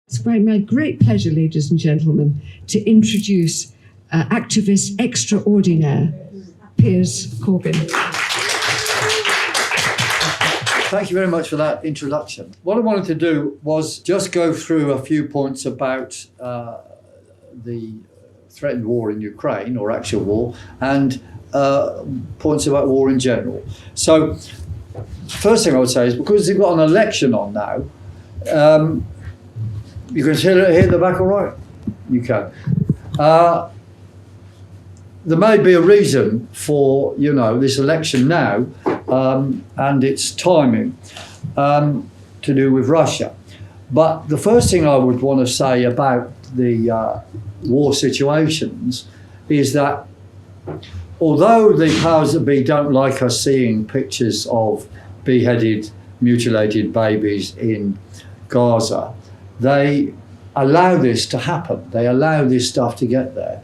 It's my great pleasure, ladies and gentlemen, to introduce activist extraordinaire, Piers Corbyn. Thank you very much for that introduction. What I wanted to do was just go through a few points about the threatened war in Ukraine, or actual war, and points about war in general. So, first thing I would say is, because you've got an election on now, you can hear the back all right? You can. There may be a reason for, this election now and its timing to do with Russia. But the first thing I would want to say about the war situations is that although the powers that be don't like us seeing pictures of beheaded, mutilated babies in Gaza, they allow this to happen. They allow this stuff to get there.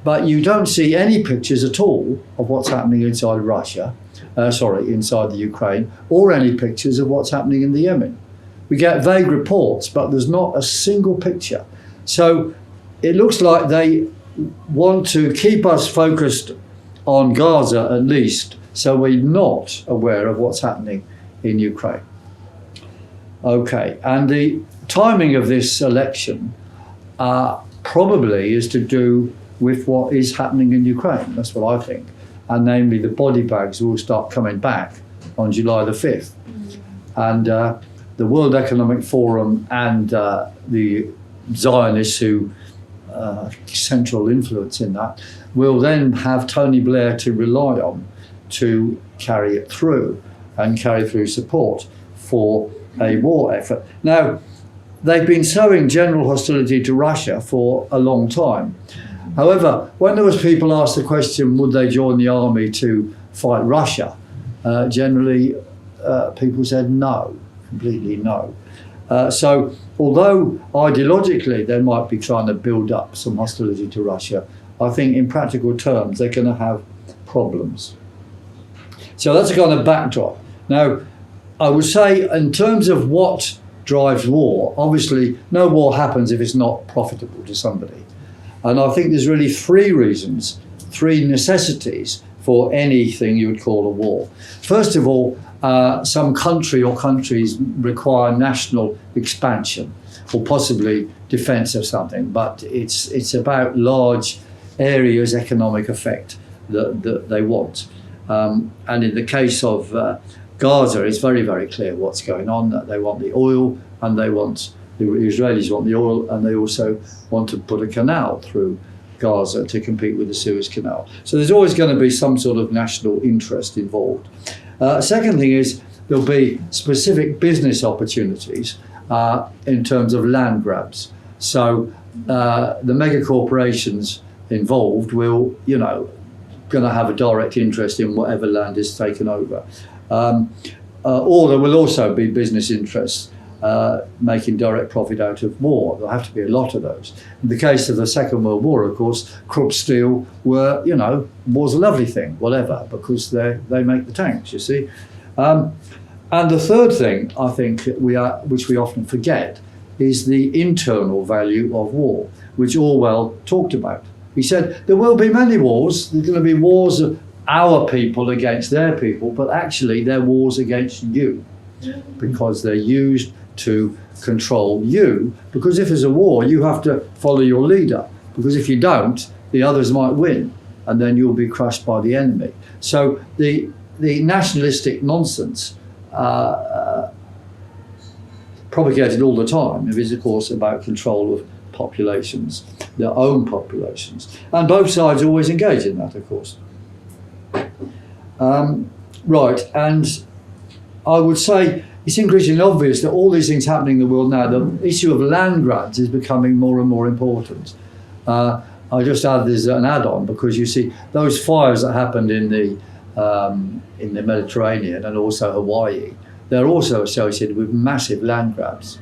But you don't see any pictures at all of what's happening inside Russia, inside the Ukraine, or any pictures of what's happening in the Yemen. We get vague reports, but there's not a single picture. So it looks like they want to keep us focused on Gaza at least, so we're not aware of what's happening in Ukraine. Okay, and the timing of this election probably is to do with what is happening in Ukraine. That's what I think. And namely, the body bags will start coming back on July the 5th. And the World Economic Forum and the Zionists who central influence in that will then have Tony Blair to rely on to carry it through and carry through support for a war effort. Now, they've been sowing general hostility to Russia for a long time. However, when there was people asked the question, would they join the army to fight Russia? Generally, people said no, completely no. So although ideologically they might be trying to build up some hostility to Russia, I think in practical terms they're going to have problems. So that's a kind of backdrop. Now, I would say in terms of what drives war, obviously no war happens if it's not profitable to somebody. And I think there's really three reasons, three necessities for anything you would call a war. First of all, some country or countries require national expansion or possibly defence of something, but it's about large areas' economic effect that they want. And in the case of Gaza, it's very, very clear what's going on, that they want the oil and the Israelis want the oil, and they also want to put a canal through Gaza to compete with the Suez Canal. So there's always going to be some sort of national interest involved. Second thing is there'll be specific business opportunities in terms of land grabs. So the mega corporations involved will, going to have a direct interest in whatever land is taken over. Or there will also be business interests making direct profit out of war. There'll have to be a lot of those. In the case of the Second World War, of course, Krupp Steel were, war's a lovely thing, whatever, because they make the tanks, you see. And the third thing, I think, which we often forget, is the internal value of war, which Orwell talked about. He said, there will be many wars. There's going to be wars of our people against their people, but actually they're wars against you, because they're used to control you. Because if there's a war, you have to follow your leader, because if you don't, the others might win, and then you'll be crushed by the enemy. So the nationalistic nonsense propagated all the time is, of course, about control of populations, their own populations. And both sides always engage in that, of course. Right, and I would say it's increasingly obvious that all these things happening in the world now, the issue of land grabs is becoming more and more important. I just add there's an add-on, because you see those fires that happened in the Mediterranean and also Hawaii, they're also associated with massive land grabs.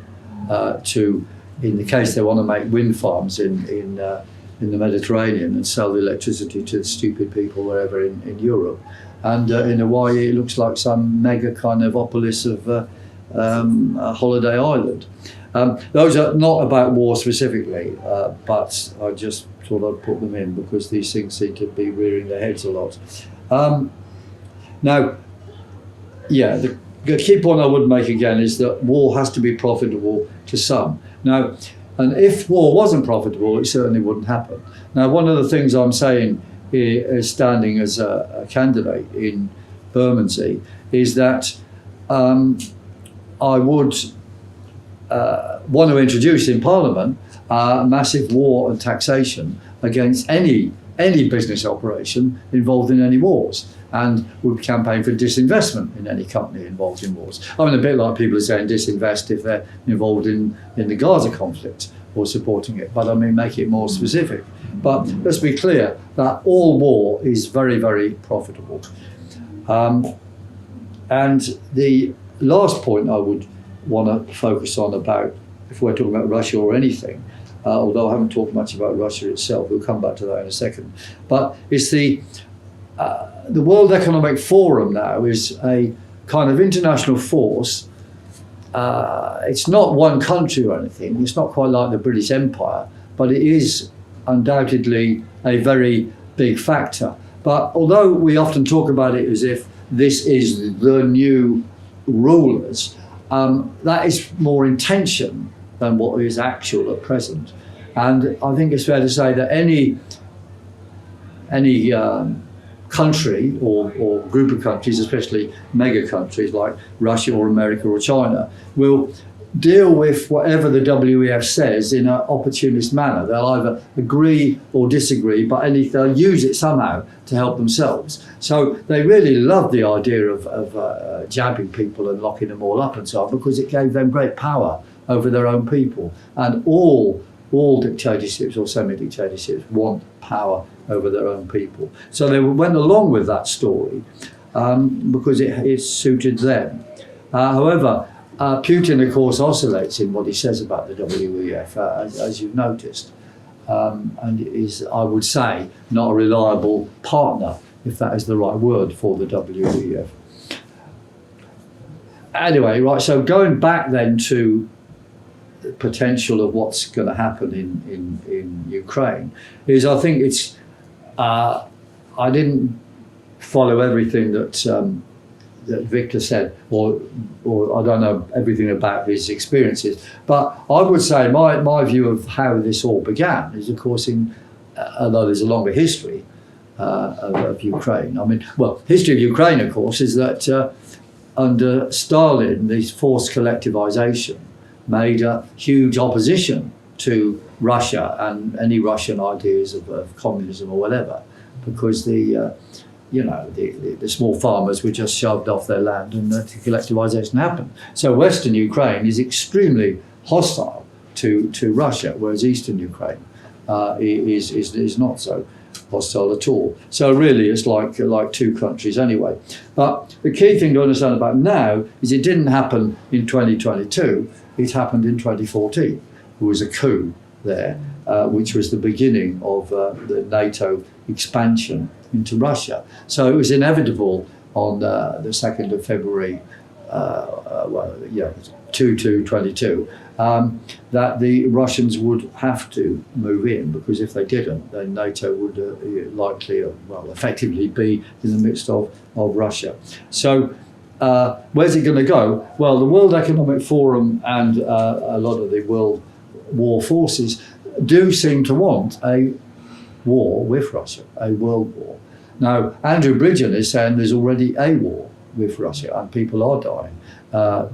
In the case they want to make wind farms in the Mediterranean and sell the electricity to the stupid people wherever in Europe. And in Hawaii, it looks like some mega kind of opolis of a holiday island. Those are not about war specifically, but I just thought I'd put them in because these things seem to be rearing their heads a lot. Now, yeah, the key point I would make again is that war has to be profitable to some. Now, and if war wasn't profitable, it certainly wouldn't happen. Now, one of the things I'm saying here, standing as a candidate in Bermondsey, is that I would want to introduce in Parliament massive war and taxation against any business operation involved in any wars, and would campaign for disinvestment in any company involved in wars. I mean, a bit like people are saying disinvest if they're involved in the Gaza conflict or supporting it, but I mean, make it more specific. But let's be clear that all war is very, very profitable. And the last point I would want to focus on about, if we're talking about Russia or anything, although I haven't talked much about Russia itself, we'll come back to that in a second, but it's the World Economic Forum now is a kind of international force. It's not one country or anything, it's not quite like the British Empire, but it is undoubtedly a very big factor. But although we often talk about it as if this is the new rulers, that is more intention than what is actual at present. And I think it's fair to say that any country or group of countries, especially mega countries like Russia or America or China, will deal with whatever the WEF says in an opportunist manner. They'll either agree or disagree, but they'll use it somehow to help themselves. So they really loved the idea of jabbing people and locking them all up and so on, because it gave them great power over their own people. And all dictatorships or semi-dictatorships want power over their own people. So they went along with that story because it suited them. However, Putin, of course, oscillates in what he says about the WEF, as you've noticed, and is, I would say, not a reliable partner, if that is the right word for the WEF. Anyway, right, so going back then to the potential of what's going to happen in Ukraine, is I think it's, I didn't follow everything that Victor said, or I don't know everything about his experiences, but I would say my view of how this all began is, of course, although there's a longer history of Ukraine. I mean, well, history of Ukraine, of course, is that under Stalin, this forced collectivization made a huge opposition to Russia and any Russian ideas of communism or whatever, because the small farmers were just shoved off their land and the collectivization happened. So Western Ukraine is extremely hostile to Russia, whereas Eastern Ukraine is not so hostile at all. So really it's like two countries anyway. But the key thing to understand about now is it didn't happen in 2022, it happened in 2014. There was a coup there, which was the beginning of the NATO expansion into Russia. So it was inevitable on the 2nd of February, 22, that the Russians would have to move in, because if they didn't, then NATO would likely, effectively be in the midst of Russia. So where's it going to go? Well, the World Economic Forum and a lot of the world war forces do seem to want a war with Russia, a world war. Now, Andrew Bridgen is saying there's already a war with Russia and people are dying.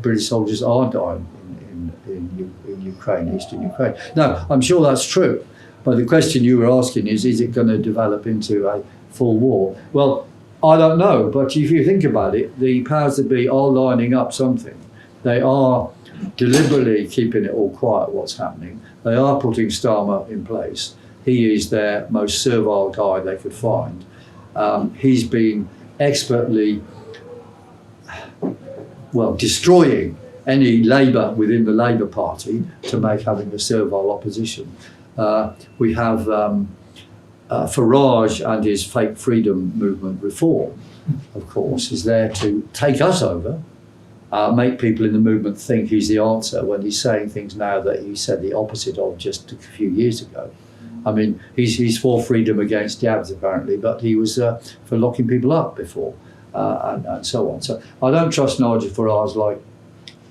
British soldiers are dying in Ukraine, Eastern Ukraine. Now, I'm sure that's true, but the question you were asking is it going to develop into a full war? Well, I don't know, but if you think about it, the powers that be are lining up something. They are deliberately keeping it all quiet, what's happening. They are putting Starmer in place. He is their most servile guy they could find. He's been expertly, destroying any Labour within the Labour Party to make having a servile opposition. We have Farage and his fake freedom movement Reform, of course, is there to take us over make people in the movement think he's the answer when he's saying things now that he said the opposite of just a few years ago. I mean, he's for freedom against jabs apparently, but he was for locking people up before, and so on. So I don't trust Nigel Farage like,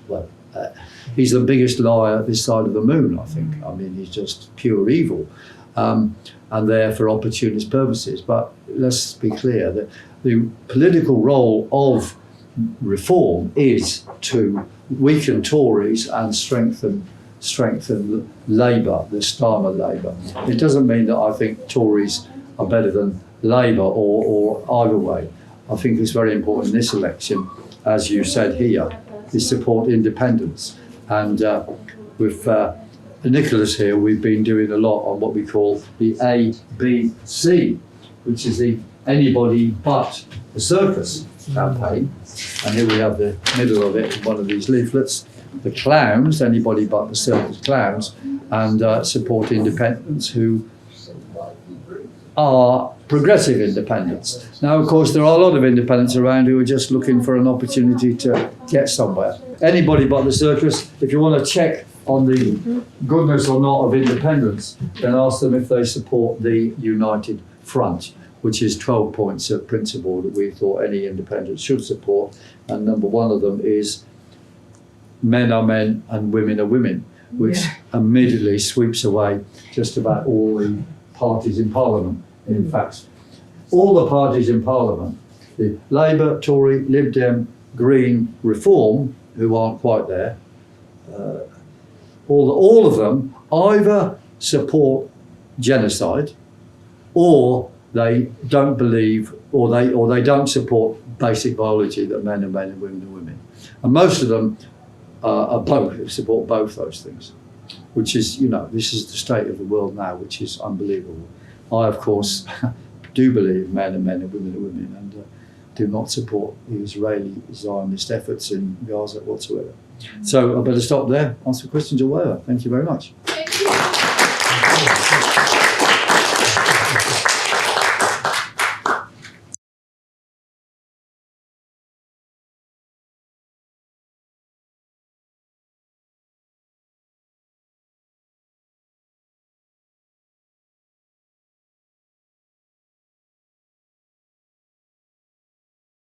well, he's the biggest liar this side of the moon, I think. I mean, he's just pure evil, and there for opportunist purposes. But let's be clear that the political role of reform is to weaken Tories and strengthen Labour, the Starmer Labour. It doesn't mean that I think Tories are better than Labour or either way. I think it's very important in this election, as you said here, is support independence. And with Nicholas here, we've been doing a lot on what we call the ABC, which is the anybody but the circus campaign. And here we have the middle of it in one of these leaflets. The clowns, anybody but the circus clowns, and support independents who are progressive independents. Now, of course, there are a lot of independents around who are just looking for an opportunity to get somewhere. Anybody but the circus, if you want to check on the goodness or not of independence, then ask them if they support the United Front, which is 12 points of principle that we thought any independent should support. And number one of them is men are men and women are women, which immediately sweeps away just about all the parties in Parliament. In fact, all the parties in Parliament, the Labour, Tory, Lib Dem, Green, Reform, who aren't quite there, all of them either support genocide, or they don't believe, or they don't support basic biology that men are men and women are women. And most of them are both, support both those things, which is, you know, this is the state of the world now, which is unbelievable. I, of course, do believe men are men and women are women, and do not support the Israeli Zionist efforts in Gaza whatsoever. So I better stop there, answer questions or whatever. Thank you very much.